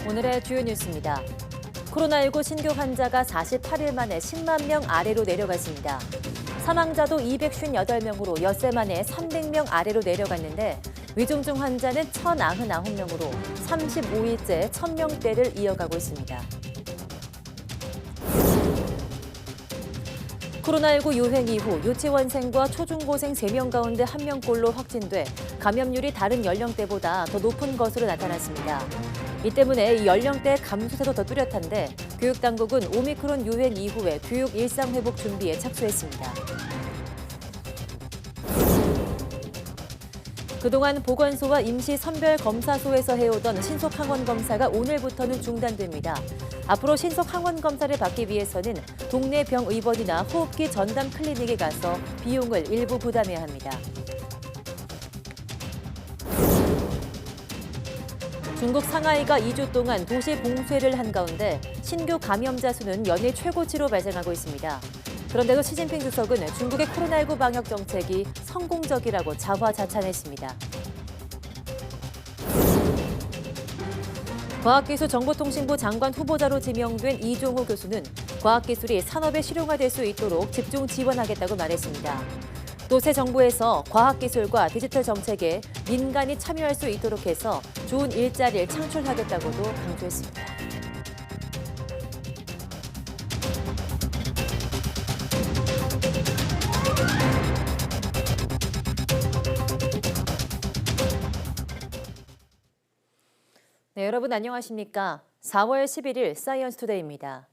오늘의 주요 뉴스입니다. 코로나19 신규 환자가 48일 만에 10만 명 아래로 내려갔습니다. 사망자도 258명으로 엿새 만에 300명 아래로 내려갔는데 위중증 환자는 1,099명으로 35일째 1,000명대를 이어가고 있습니다. 코로나19 유행 이후 유치원생과 초중고생 3명 가운데 1명꼴로 확진돼 감염률이 다른 연령대보다 더 높은 것으로 나타났습니다. 이 때문에 이 연령대 감소세도 더 뚜렷한데 교육당국은 오미크론 유행 이후에 교육 일상 회복 준비에 착수했습니다. 그동안 보건소와 임시선별검사소에서 해오던 신속항원 검사가 오늘부터는 중단됩니다. 앞으로 신속항원 검사를 받기 위해서는 동네 병의원이나 호흡기 전담 클리닉에 가서 비용을 일부 부담해야 합니다. 중국 상하이가 2주 동안 도시 봉쇄를 한 가운데 신규 감염자 수는 연일 최고치로 발생하고 있습니다. 그런데도 시진핑 주석은 중국의 코로나19 방역 정책이 성공적이라고 자화자찬했습니다. 과학기술정보통신부 장관 후보자로 지명된 이종호 교수는 과학기술이 산업에 실용화될 수 있도록 집중 지원하겠다고 말했습니다. 또 새 정부에서 과학기술과 디지털 정책에 민간이 참여할 수 있도록 해서 좋은 일자리를 창출하겠다고도 강조했습니다. 네, 여러분 안녕하십니까? 4월 11일 사이언스 투데이입니다.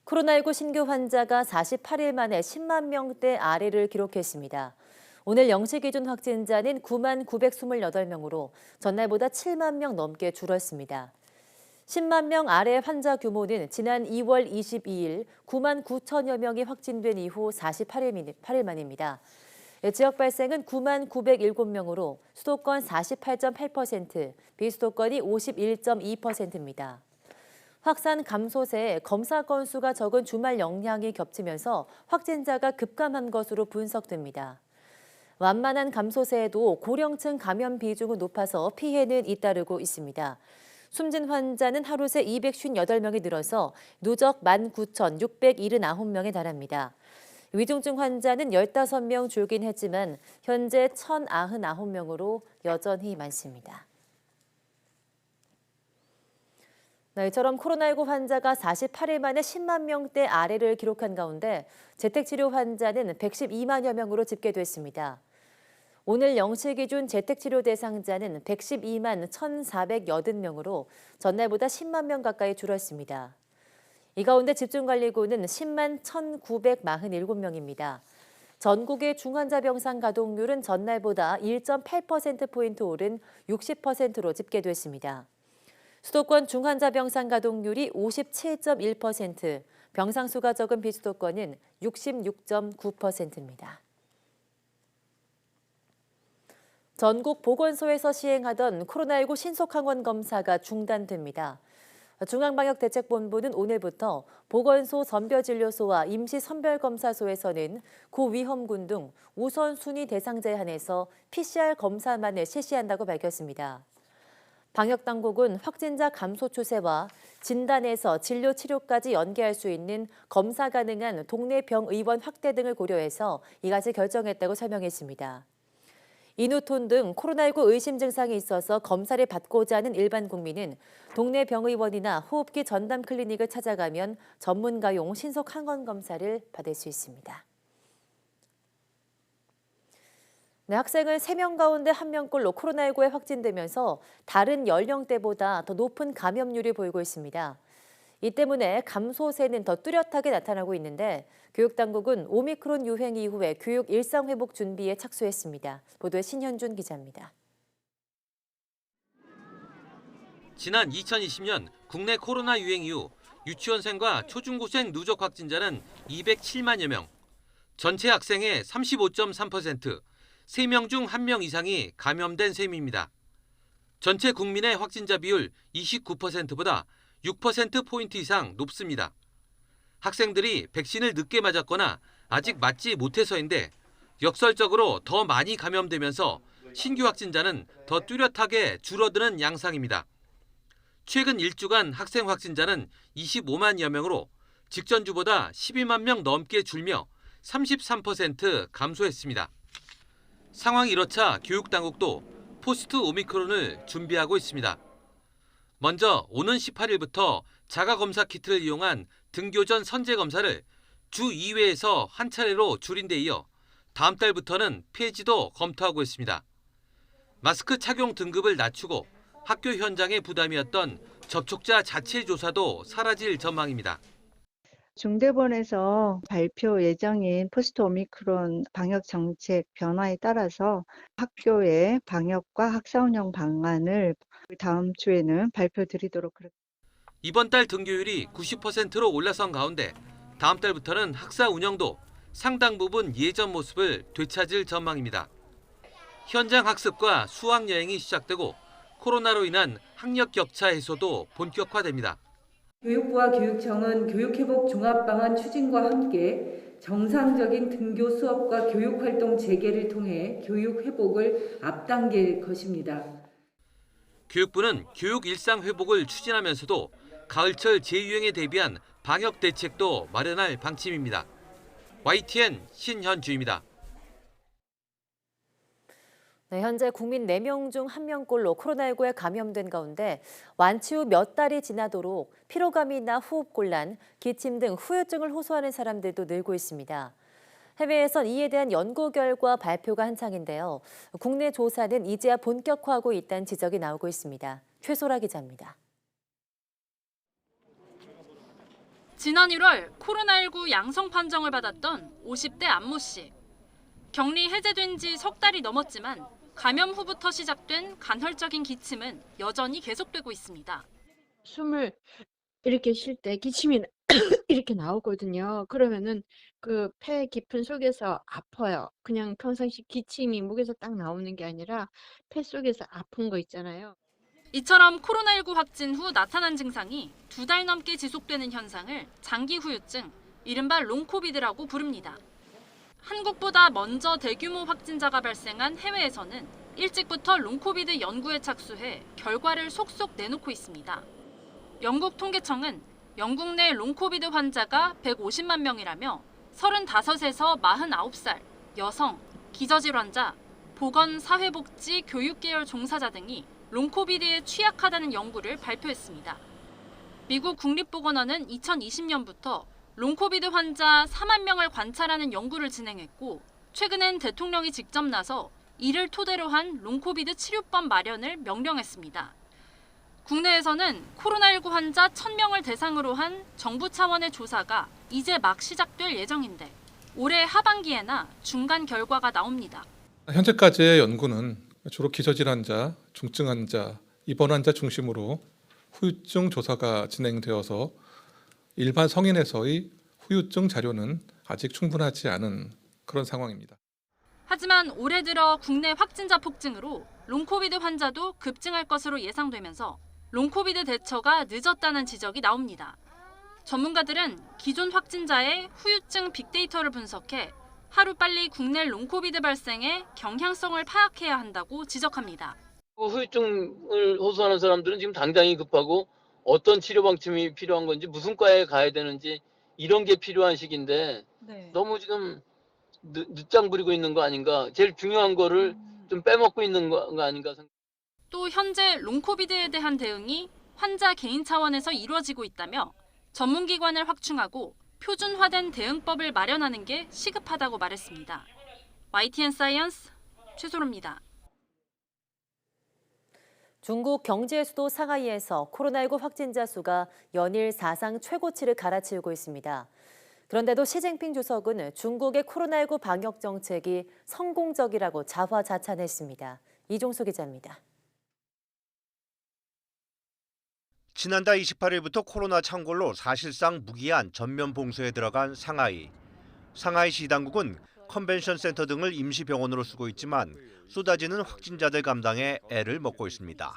코로나19 신규 환자가 48일 만에 10만 명대 아래를 기록했습니다. 오늘 0시 기준 확진자는 9만 928명으로 전날보다 7만 명 넘게 줄었습니다. 10만 명 아래 환자 규모는 지난 2월 22일 9만 9천여 명이 확진된 이후 48일 만입니다. 지역 발생은 9만 907명으로 수도권 48.8%, 비수도권이 51.2%입니다. 확산 감소세에 검사 건수가 적은 주말 영향이 겹치면서 확진자가 급감한 것으로 분석됩니다. 완만한 감소세에도 고령층 감염 비중은 높아서 피해는 잇따르고 있습니다. 숨진 환자는 하루 새 258명이 늘어서 누적 19,679명에 달합니다. 위중증 환자는 15명 줄긴 했지만 현재 1,099명으로 여전히 많습니다. 이처럼 코로나19 환자가 48일 만에 10만 명대 아래를 기록한 가운데 재택치료 환자는 112만여 명으로 집계됐습니다. 오늘 0시 기준 재택치료 대상자는 112만 1,480명으로 전날보다 10만 명 가까이 줄었습니다. 이 가운데 집중관리고는 10만 1,947명입니다. 전국의 중환자 병상 가동률은 전날보다 1.8%포인트 오른 60%로 집계됐습니다. 수도권 중환자 병상 가동률이 57.1%, 병상 수가 적은 비수도권은 66.9%입니다. 전국 보건소에서 시행하던 코로나19 신속항원 검사가 중단됩니다. 중앙방역대책본부는 오늘부터 보건소 선별진료소와 임시선별검사소에서는 고위험군 등 우선순위 대상자에 한해서 PCR 검사만을 실시한다고 밝혔습니다. 방역당국은 확진자 감소 추세와 진단에서 진료 치료까지 연계할 수 있는 검사 가능한 동네 병의원 확대 등을 고려해서 이같이 결정했다고 설명했습니다. 인후톤 등 코로나19 의심 증상이 있어서 검사를 받고자 하는 일반 국민은 동네 병의원이나 호흡기 전담 클리닉을 찾아가면 전문가용 신속 항원 검사를 받을 수 있습니다. 네, 학생은 3명 가운데 1명꼴로 코로나19에 확진되면서 다른 연령대보다 더 높은 감염률이 보이고 있습니다. 이 때문에 감소세는 더 뚜렷하게 나타나고 있는데 교육당국은 오미크론 유행 이후에 교육 일상 회복 준비에 착수했습니다. 보도에 신현준 기자입니다. 지난 2020년 국내 코로나 유행 이후 유치원생과 초중고생 누적 확진자는 207만여 명, 전체 학생의 35.3%, 3명 중 1명 이상이 감염된 셈입니다. 전체 국민의 확진자 비율 29%보다 6%포인트 이상 높습니다. 학생들이 백신을 늦게 맞았거나 아직 맞지 못해서인데 역설적으로 더 많이 감염되면서 신규 확진자는 더 뚜렷하게 줄어드는 양상입니다. 최근 1주간 학생 확진자는 25만여 명으로 직전 주보다 12만 명 넘게 줄며 33% 감소했습니다. 상황이 이렇자 교육당국도 포스트 오미크론을 준비하고 있습니다. 먼저 오는 18일부터 자가검사 키트를 이용한 등교 전 선제 검사를 주 2회에서 한 차례로 줄인 데 이어 다음 달부터는 폐지도 검토하고 있습니다. 마스크 착용 등급을 낮추고 학교 현장의 부담이었던 접촉자 자체 조사도 사라질 전망입니다. 중대본에서 발표 예정인 포스트 오미크론 방역 정책 변화에 따라서 학교의 방역과 학사 운영 방안을 다음 주에는 발표드리도록 하겠습니다. 이번 달 등교율이 90%로 올라선 가운데 다음 달부터는 학사 운영도 상당 부분 예전 모습을 되찾을 전망입니다. 현장 학습과 수학 여행이 시작되고 코로나로 인한 학력 격차 해소도 본격화됩니다. 교육부와 교육청은 교육회복 종합방안 추진과 함께 정상적인 등교 수업과 교육활동 재개를 통해 교육회복을 앞당길 것입니다. 교육부는 교육 일상 회복을 추진하면서도 가을철 재유행에 대비한 방역 대책도 마련할 방침입니다. YTN 신현주입니다. 네, 현재 국민 4명 중 1명꼴로 코로나19에 감염된 가운데 완치 후 몇 달이 지나도록 피로감이나 호흡곤란, 기침 등 후유증을 호소하는 사람들도 늘고 있습니다. 해외에선 이에 대한 연구 결과 발표가 한창인데요. 국내 조사는 이제야 본격화하고 있다는 지적이 나오고 있습니다. 최소라 기자입니다. 지난 1월 코로나19 양성 판정을 받았던 50대 안모 씨. 격리 해제된 지 석 달이 넘었지만 감염 후부터 시작된 간헐적인 기침은 여전히 계속되고 있습니다. 숨을 이렇게 쉴 때 기침이 이렇게 나오거든요. 그러면은 그 폐 깊은 속에서 아파요. 그냥 평상시 기침이 목에서 딱 나오는 게 아니라 폐 속에서 아픈 거 있잖아요. 이처럼 코로나19 확진 후 나타난 증상이 2달 넘게 지속되는 현상을 장기 후유증, 이른바 롱코비드라고 부릅니다. 한국보다 먼저 대규모 확진자가 발생한 해외에서는 일찍부터 롱코비드 연구에 착수해 결과를 속속 내놓고 있습니다. 영국 통계청은 영국 내 롱코비드 환자가 150만 명이라며 35에서 49살, 여성, 기저질환자, 보건, 사회복지, 교육계열 종사자 등이 롱코비드에 취약하다는 연구를 발표했습니다. 미국 국립보건원은 2020년부터 롱코비드 환자 4만 명을 관찰하는 연구를 진행했고 최근엔 대통령이 직접 나서 이를 토대로 한 롱코비드 치료법 마련을 명령했습니다. 국내에서는 코로나19 환자 1,000명을 대상으로 한 정부 차원의 조사가 이제 막 시작될 예정인데 올해 하반기에나 중간 결과가 나옵니다. 현재까지의 연구는 주로 기저질 환자, 중증 환자, 입원 환자 중심으로 후유증 조사가 진행되어서 일반 성인에서의 후유증 자료는 아직 충분하지 않은 그런 상황입니다. 하지만 올해 들어 국내 확진자 폭증으로 롱코비드 환자도 급증할 것으로 예상되면서 롱코비드 대처가 늦었다는 지적이 나옵니다. 전문가들은 기존 확진자의 후유증 빅데이터를 분석해 하루빨리 국내 롱코비드 발생의 경향성을 파악해야 한다고 지적합니다. 후유증을 호소하는 사람들은 지금 당장이 급하고 어떤 치료 방침이 필요한 건지 무슨 과에 가야 되는지 이런 게 필요한 시기인데 너무 지금 늦장 부리고 있는 거 아닌가. 제일 중요한 거를 좀 빼먹고 있는 거 아닌가. 또 현재 롱코비드에 대한 대응이 환자 개인 차원에서 이루어지고 있다며 전문기관을 확충하고 표준화된 대응법을 마련하는 게 시급하다고 말했습니다. YTN 사이언스 최소로입니다. 중국 경제 수도 상하이에서 코로나19 확진자 수가 연일 사상 최고치를 갈아치우고 있습니다. 그런데도 시진핑 주석은 중국의 코로나19 방역 정책이 성공적이라고 자화자찬했습니다. 이종수 기자입니다. 지난달 28일부터 코로나 창궐로 사실상 무기한 전면 봉쇄에 들어간 상하이. 상하이시 당국은 컨벤션 센터 등을 임시병원으로 쓰고 있지만 쏟아지는 확진자들 감당에 애를 먹고 있습니다.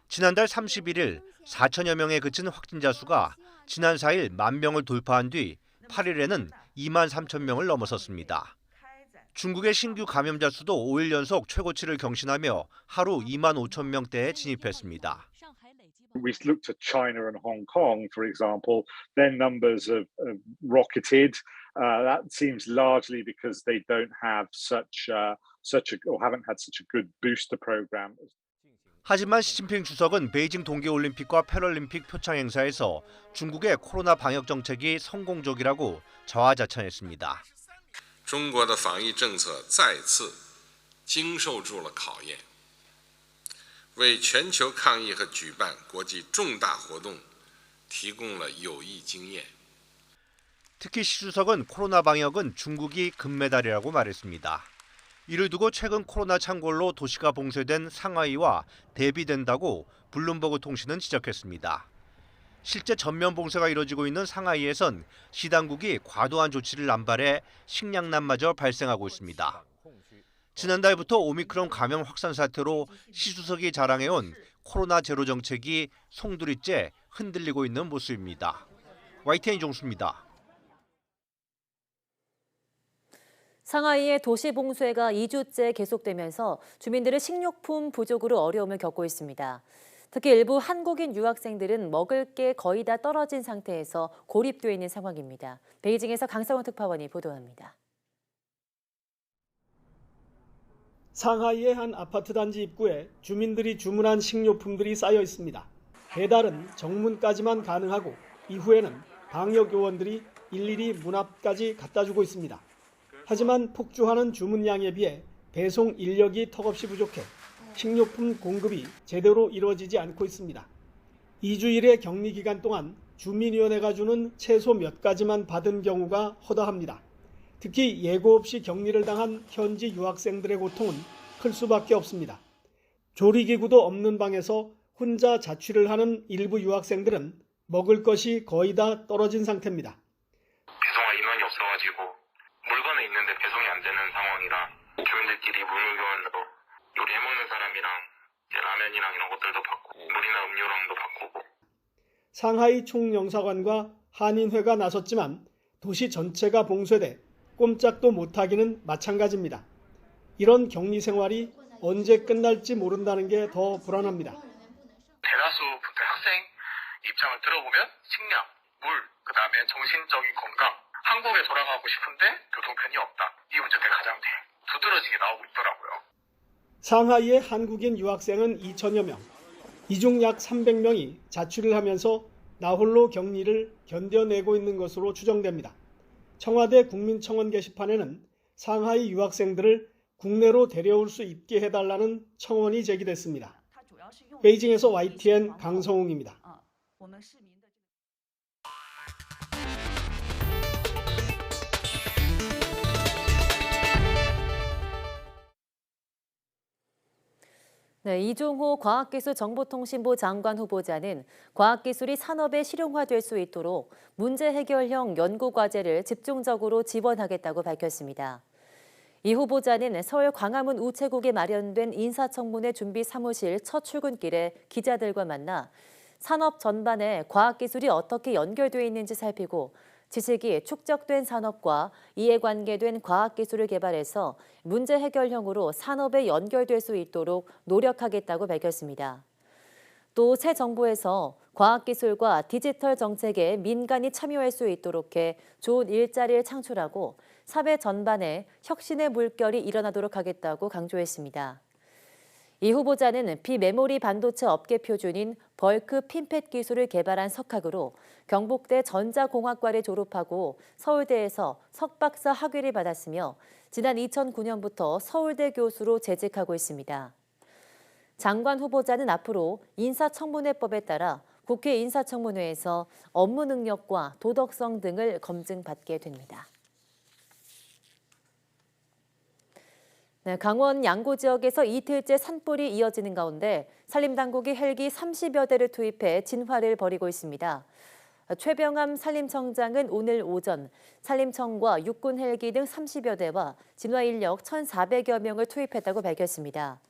지난달 31일 4천여 명에 그친 확진자 수가 지난 4일 1만 명을 돌파한 뒤 8일에는 2만 3천 명을 넘어섰습니다. 중국의 신규 감염자 수도 5일 연속 최고치를 경신하며 하루 2만 5천 명대에 진입했습니다. We looked at China and Hong Kong, for example. Their numbers have rocketed. That seems largely because they don't have or haven't had such a good booster program. 하지만 시진핑 주석은 베이징 동계올림픽과 패럴림픽 표창 행사에서 중국의 코로나 방역 정책이 성공적이라고 자화자찬했습니다. 中国的防疫政策再次经受住了考验，为全球抗疫和举办国际重大活动提供了有益经验。 특히 시 주석은 코로나 방역은 중국이 금메달이라고 말했습니다. 이를 두고 최근 코로나 창궐로 도시가 봉쇄된 상하이와 대비된다고 블룸버그 통신은 지적했습니다. 실제 전면 봉쇄가 이뤄지고 있는 상하이에선 시 당국이 과도한 조치를 남발해 식량난마저 발생하고 있습니다. 지난달부터 오미크론 감염 확산 사태로 시 주석이 자랑해온 코로나 제로 정책이 송두리째 흔들리고 있는 모습입니다. YTN 이종수입니다. 상하이의 도시 봉쇄가 2주째 계속되면서 주민들은 식료품 부족으로 어려움을 겪고 있습니다. 특히 일부 한국인 유학생들은 먹을 게 거의 다 떨어진 상태에서 고립되어 있는 상황입니다. 베이징에서 강성원 특파원이 보도합니다. 상하이의 한 아파트 단지 입구에 주민들이 주문한 식료품들이 쌓여 있습니다. 배달은 정문까지만 가능하고 이후에는 방역 요원들이 일일이 문 앞까지 갖다 주고 있습니다. 하지만 폭주하는 주문량에 비해 배송 인력이 턱없이 부족해 식료품 공급이 제대로 이루어지지 않고 있습니다. 2주일의 격리 기간 동안 주민위원회가 주는 채소 몇 가지만 받은 경우가 허다합니다. 특히 예고 없이 격리를 당한 현지 유학생들의 고통은 클 수밖에 없습니다. 조리기구도 없는 방에서 혼자 자취를 하는 일부 유학생들은 먹을 것이 거의 다 떨어진 상태입니다. 배송할 인원이 없어가지고 물건은 있는데 배송이 안 되는 상황이라 교민들끼리 물무교환으로 요리해먹는 사람이랑 라면이랑 이런 것들도 바꾸고 물이나 음료랑도 바꾸고. 상하이 총영사관과 한인회가 나섰지만 도시 전체가 봉쇄돼 꼼짝도 못하기는 마찬가지입니다. 이런 격리 생활이 언제 끝날지 모른다는 게 더 불안합니다. 대다수 학생 입장을 들어보면 식량, 물, 그다음에 정신적인 건강, 한국에 돌아가고 싶은데 교통편이 없다. 이 문제가 가장 두드러지게 나오고 있더라고요. 상하이의 한국인 유학생은 2천여 명, 이 중 약 300명이 자취를 하면서 나홀로 격리를 견뎌내고 있는 것으로 추정됩니다. 청와대 국민청원 게시판에는 상하이 유학생들을 국내로 데려올 수 있게 해달라는 청원이 제기됐습니다. 베이징에서 YTN 강성웅입니다. 네, 이종호 과학기술정보통신부 장관 후보자는 과학기술이 산업에 실용화될 수 있도록 문제 해결형 연구과제를 집중적으로 지원하겠다고 밝혔습니다. 이 후보자는 서울 광화문 우체국에 마련된 인사청문회 준비 사무실 첫 출근길에 기자들과 만나 산업 전반에 과학기술이 어떻게 연결되어 있는지 살피고 지식이 축적된 산업과 이해관계된 과학기술을 개발해서 문제 해결형으로 산업에 연결될 수 있도록 노력하겠다고 밝혔습니다. 또 새 정부에서 과학기술과 디지털 정책에 민간이 참여할 수 있도록 해 좋은 일자리를 창출하고 사회 전반에 혁신의 물결이 일어나도록 하겠다고 강조했습니다. 이 후보자는 비메모리 반도체 업계 표준인 벌크 핀펫 기술을 개발한 석학으로 경북대 전자공학과를 졸업하고 서울대에서 석박사 학위를 받았으며 지난 2009년부터 서울대 교수로 재직하고 있습니다. 장관 후보자는 앞으로 인사청문회법에 따라 국회 인사청문회에서 업무 능력과 도덕성 등을 검증받게 됩니다. 네, 강원 양구 지역에서 이틀째 산불이 이어지는 가운데 산림당국이 헬기 30여 대를 투입해 진화를 벌이고 있습니다. 최병암 산림청장은 오늘 오전 산림청과 육군 헬기 등 30여 대와 진화 인력 1,400여 명을 투입했다고 밝혔습니다.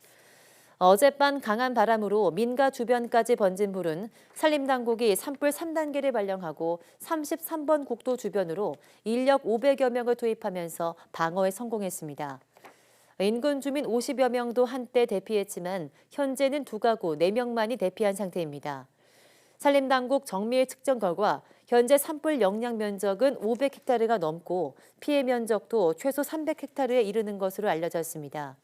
어젯밤 강한 바람으로 민가 주변까지 번진 불은 산림당국이 산불 3단계를 발령하고 33번 국도 주변으로 인력 500여 명을 투입하면서 방어에 성공했습니다. 인근 주민 50여 명도 한때 대피했지만 현재는 2가구 4명만이 대피한 상태입니다. 산림당국 정밀 측정 결과 현재 산불 영향 면적은 500헥타르가 넘고 피해 면적도 최소 300헥타르에 이르는 것으로 알려졌습니다.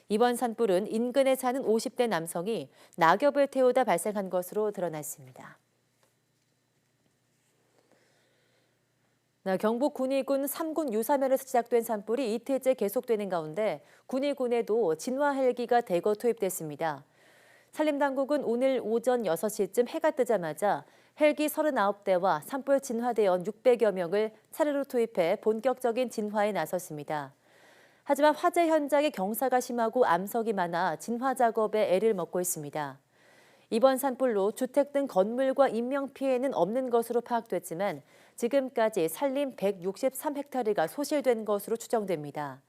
이번 산불은 인근에 사는 50대 남성이 낙엽을 태우다 발생한 것으로 드러났습니다. 경북 군위군 3군 유사면에서 시작된 산불이 이틀째 계속되는 가운데 군위군에도 진화 헬기가 대거 투입됐습니다. 산림당국은 오늘 오전 6시쯤 해가 뜨자마자 헬기 39대와 산불 진화대원 600여 명을 차례로 투입해 본격적인 진화에 나섰습니다. 하지만 화재 현장에 경사가 심하고 암석이 많아 진화 작업에 애를 먹고 있습니다. 이번 산불로 주택 등 건물과 인명피해는 없는 것으로 파악됐지만 지금까지 산림 163헥타르가 소실된 것으로 추정됩니다.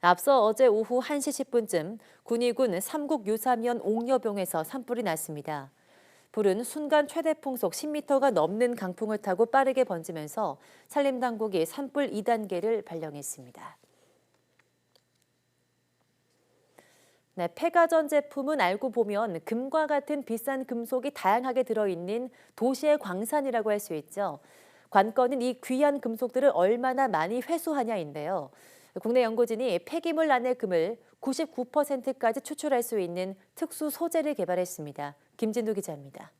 앞서 어제 오후 1시 10분쯤 군위군 삼국유사면 옥녀봉에서 산불이 났습니다. 불은 순간 최대 풍속 10m가 넘는 강풍을 타고 빠르게 번지면서 산림당국이 산불 2단계를 발령했습니다. 네, 폐가전 제품은 알고 보면 금과 같은 비싼 금속이 다양하게 들어있는 도시의 광산이라고 할 수 있죠. 관건은 이 귀한 금속들을 얼마나 많이 회수하냐인데요. 국내 연구진이 폐기물 안의 금을 99%까지 추출할 수 있는 특수 소재를 개발했습니다. 김진두 기자입니다.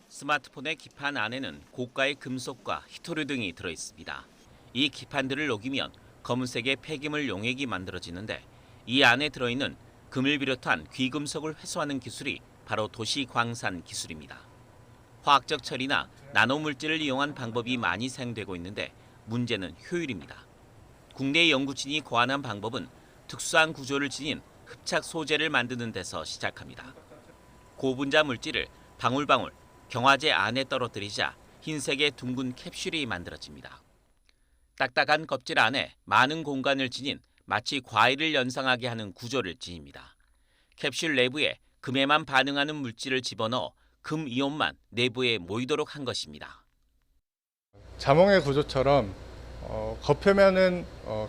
스마트폰의 기판 안에는 고가의 금속과 히토류 등이 들어있습니다. 이 기판들을 녹이면 검은색의 폐기물 용액이 만들어지는데 이 안에 들어있는 금을 비롯한 귀금속을 회수하는 기술이 바로 도시광산 기술입니다. 화학적 처리나 나노물질을 이용한 방법이 많이 사용되고 있는데 문제는 효율입니다. 국내 연구진이 고안한 방법은 특수한 구조를 지닌 흡착 소재를 만드는 데서 시작합니다. 고분자 물질을 방울방울 경화제 안에 떨어뜨리자 흰색의 둥근 캡슐이 만들어집니다. 딱딱한 껍질 안에 많은 공간을 지닌 마치 과일을 연상하게 하는 구조를 지닙니다. 캡슐 내부에 금에만 반응하는 물질을 집어넣어 금 이온만 내부에 모이도록 한 것입니다. 자몽의 구조처럼 겉표면은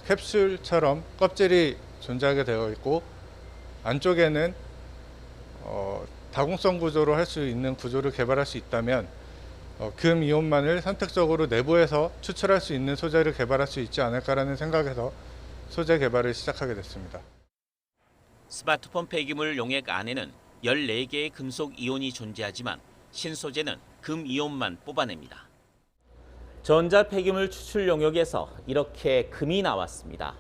캡슐처럼 껍질이 존재하게 되어 있고 안쪽에는 다공성 구조로 할 수 있는 구조를 개발할 수 있다면 금 이온만을 선택적으로 내부에서 추출할 수 있는 소재를 개발할 수 있지 않을까라는 생각에서 소재 개발을 시작하게 됐습니다. 스마트폰 폐기물 용액 안에는 14개의 금속 이온이 존재하지만 신소재는 금 이온만 뽑아냅니다. 전자 폐기물 추출 용역에서 이렇게 금이 나왔습니다.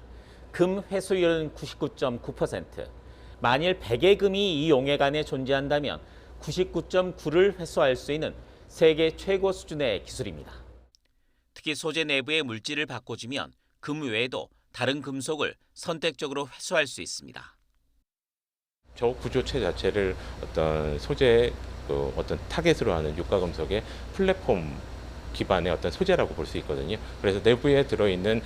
금 회수율은 99.9%. 만일 100의 금이 이 용액 안에 존재한다면 99.9를 회수할 수 있는 세계 최고 수준의 기술입니다. 특히 소재 내부의 물질을 바꿔주면 금 외에도 다른 금속을 선택적으로 회수할 수 있습니다. 저 구조체 자체를 어떤 소재의 어떤 타겟으로 하는 유가금속의 플랫폼 기반의 어떤 소재라고 볼 수 있거든요. 그래서 내부에 들어있는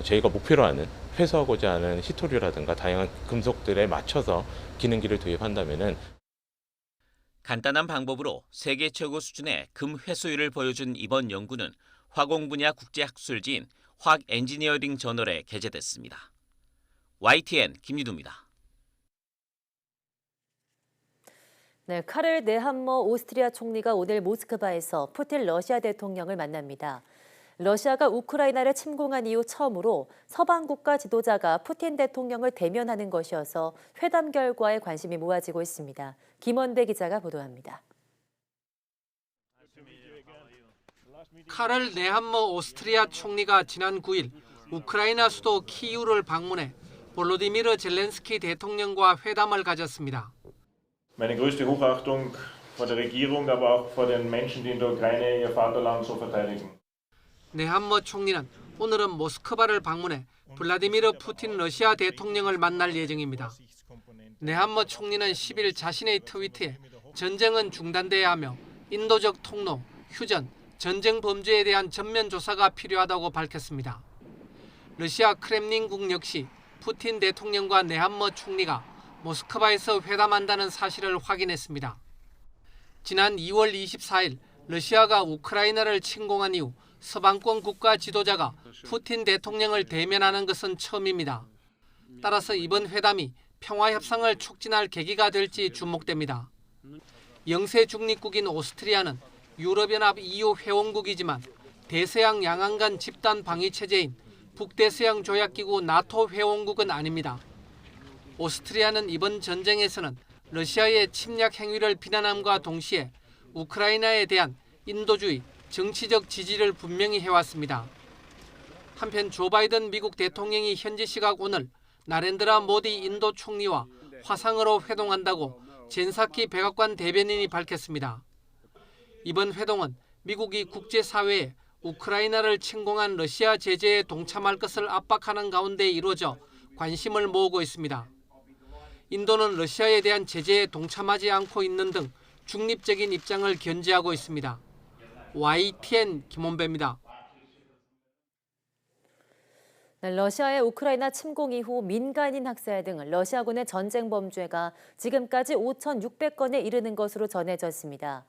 저희가 목표로 하는 회수하고자 하는 히토류라든가 다양한 금속들에 맞춰서 기능기를 도입한다면은 간단한 방법으로 세계 최고 수준의 금 회수율을 보여준 이번 연구는 화공 분야 국제학술지인 화학 엔지니어링 저널에 게재됐습니다. YTN 김유두입니다. 네, 카를 네함머 오스트리아 총리가 오늘 모스크바에서 푸틴 러시아 대통령을 만납니다. 러시아가 우크라이나를 침공한 이후 처음으로 서방 국가 지도자가 푸틴 대통령을 대면하는 것이어서 회담 결과에 관심이 모아지고 있습니다. 김원배 기자가 보도합니다. 카를 네함머 오스트리아 총리가 지난 9일 우크라이나 수도 키이우를 방문해 볼로디미르 젤렌스키 대통령과 회담을 가졌습니다. Meine größte Hochachtung vor der Regierung, aber auch vor den Menschen, die in der Ukraine ihr Vaterland so verteidigen. 네함머 총리는 오늘은 모스크바를 방문해 블라디미르 푸틴 러시아 대통령을 만날 예정입니다. 네함머 총리는 10일 자신의 트위터에 전쟁은 중단돼야 하며 인도적 통로, 휴전, 전쟁 범죄에 대한 전면 조사가 필요하다고 밝혔습니다. 러시아 크렘린궁 역시 푸틴 대통령과 네함머 총리가 모스크바에서 회담한다는 사실을 확인했습니다. 지난 2월 24일 러시아가 우크라이나를 침공한 이후 서방권 국가 지도자가 푸틴 대통령을 대면하는 것은 처음입니다. 따라서 이번 회담이 평화 협상을 촉진할 계기가 될지 주목됩니다. 영세 중립국인 오스트리아는 유럽연합 EU 회원국이지만 대서양 양안 집단 방위 체제인 북대서양 조약기구 나토 회원국은 아닙니다. 오스트리아는 이번 전쟁에서는 러시아의 침략 행위를 비난함과 동시에 우크라이나에 대한 인도주의, 정치적 지지를 분명히 해왔습니다. 한편 조 바이든 미국 대통령이 현지 시각 오늘 나렌드라 모디 인도 총리와 화상으로 회동한다고 젠사키 백악관 대변인이 밝혔습니다. 이번 회동은 미국이 국제사회에 우크라이나를 침공한 러시아 제재에 동참할 것을 압박하는 가운데 이루어져 관심을 모으고 있습니다. 인도는 러시아에 대한 제재에 동참하지 않고 있는 등 중립적인 입장을 견지하고 있습니다. YTN 김원배입니다. 러시아의 우크라이나 침공 이후 민간인 학살 등 러시아군의 전쟁 범죄가 지금까지 5,600건에 이르는 것으로 전해졌습니다.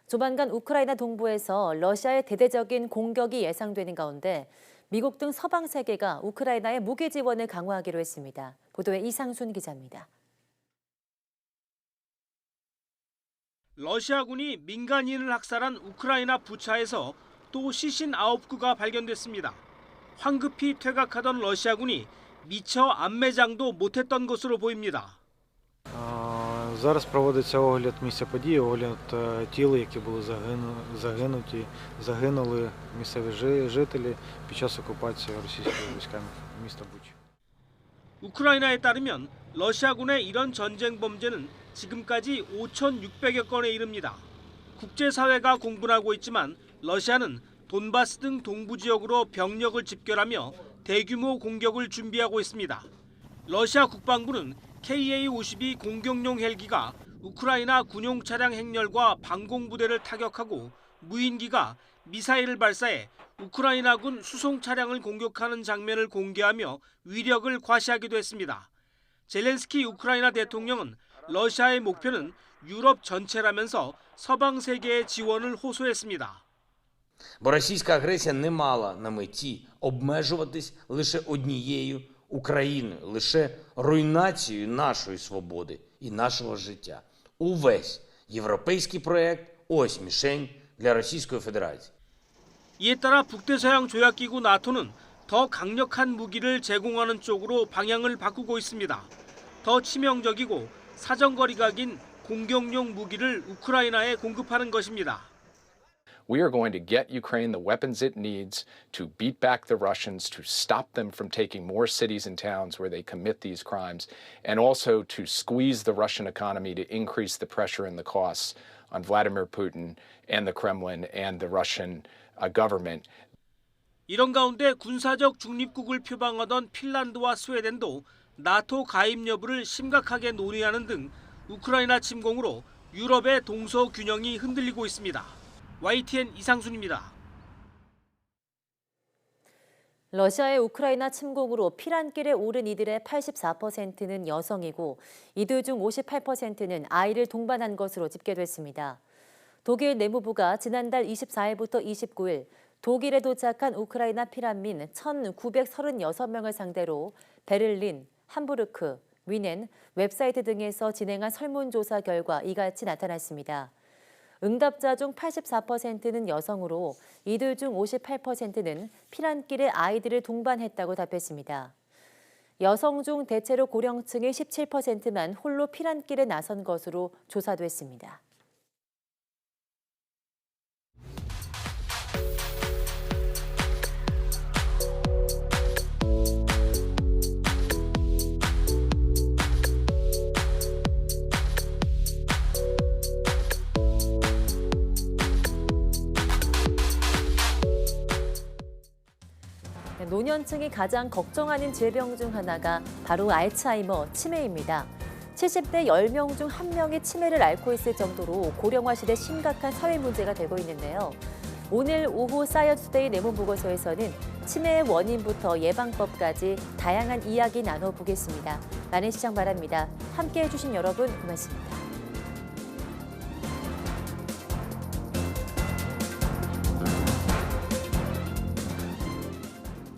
조만간 우크라이나 동부에서 러시아의 대대적인 공격이 예상되는 가운데 미국 등 서방 세계가 우크라이나의 무기 지원을 강화하기로 했습니다. 보도에 이상순 기자입니다. 러시아군이 민간인을 학살한 우크라이나 부차에서 또 시신 9구가 발견됐습니다. 황급히 퇴각하던 러시아군이 미처 안매장도 못했던 것으로 보입니다. Зараз проводиться огляд місця події, огляд тіл, які були загинули місцеві жителі під час окупації російськими військами міста Буча. 우크라이나에 따르면 러시아군의 이런 전쟁 범죄는 지금까지 5,600여 건에 이릅니다. 국제사회가 공분하고 있지만 러시아는 돈바스 등 동부 지역으로 병력을 집결하며 대규모 공격을 준비하고 있습니다. 러시아 국방부는 Ka-52 공격용 헬기가 우크라이나 군용 차량 행렬과 방공부대를 타격하고 무인기가 미사일을 발사해 우크라이나군 수송 차량을 공격하는 장면을 공개하며 위력을 과시하기도 했습니다. 젤렌스키 우크라이나 대통령은 러시아의 목표는 유럽 전체라면서 서방 세계의 지원을 호소했습니다. Бо російська агресія не мала на меті обмежуватись лише однією Україною, лише руйнацією нашої свободи і нашого життя. Увесь європейський проект – ось мішень для Російської Федерації. 이에 따라 북대서양 조약기구 나토는 더 강력한 무기를 제공하는 쪽으로 방향을 바꾸고 있습니다. 더 치명적이고 사정거리가 긴 공격용 무기를 우크라이나에 공급하는 것입니다. We are going to get Ukraine the weapons it needs to beat back the Russians, to stop them from taking more cities and towns where they commit these crimes, and also to squeeze the Russian economy to increase the pressure and the costs on Vladimir Putin and the Kremlin and the Russian government. 이런 가운데 군사적 중립국을 표방하던 핀란드와 스웨덴도 나토 가입 여부를 심각하게 논의하는 등 우크라이나 침공으로 유럽의 동서 균형이 흔들리고 있습니다. YTN 이상순입니다. 러시아의 우크라이나 침공으로 피란길에 오른 이들의 84%는 여성이고 이들 중 58%는 아이를 동반한 것으로 집계됐습니다. 독일 내무부가 지난달 24일부터 29일 독일에 도착한 우크라이나 피난민 1,936명을 상대로 베를린, 함부르크, 위넨, 웹사이트 등에서 진행한 설문조사 결과 이같이 나타났습니다. 응답자 중 84%는 여성으로 이들 중 58%는 피난길에 아이들을 동반했다고 답했습니다. 여성 중 대체로 고령층의 17%만 홀로 피난길에 나선 것으로 조사됐습니다. 노년층이 가장 걱정하는 질병 중 하나가 바로 알츠하이머, 치매입니다. 70대 10명 중 1명이 치매를 앓고 있을 정도로 고령화 시대 심각한 사회 문제가 되고 있는데요. 오늘 오후 사이언스데이 내문보고서에서는 치매의 원인부터 예방법까지 다양한 이야기 나눠보겠습니다. 많은 시청 바랍니다. 함께해 주신 여러분 고맙습니다.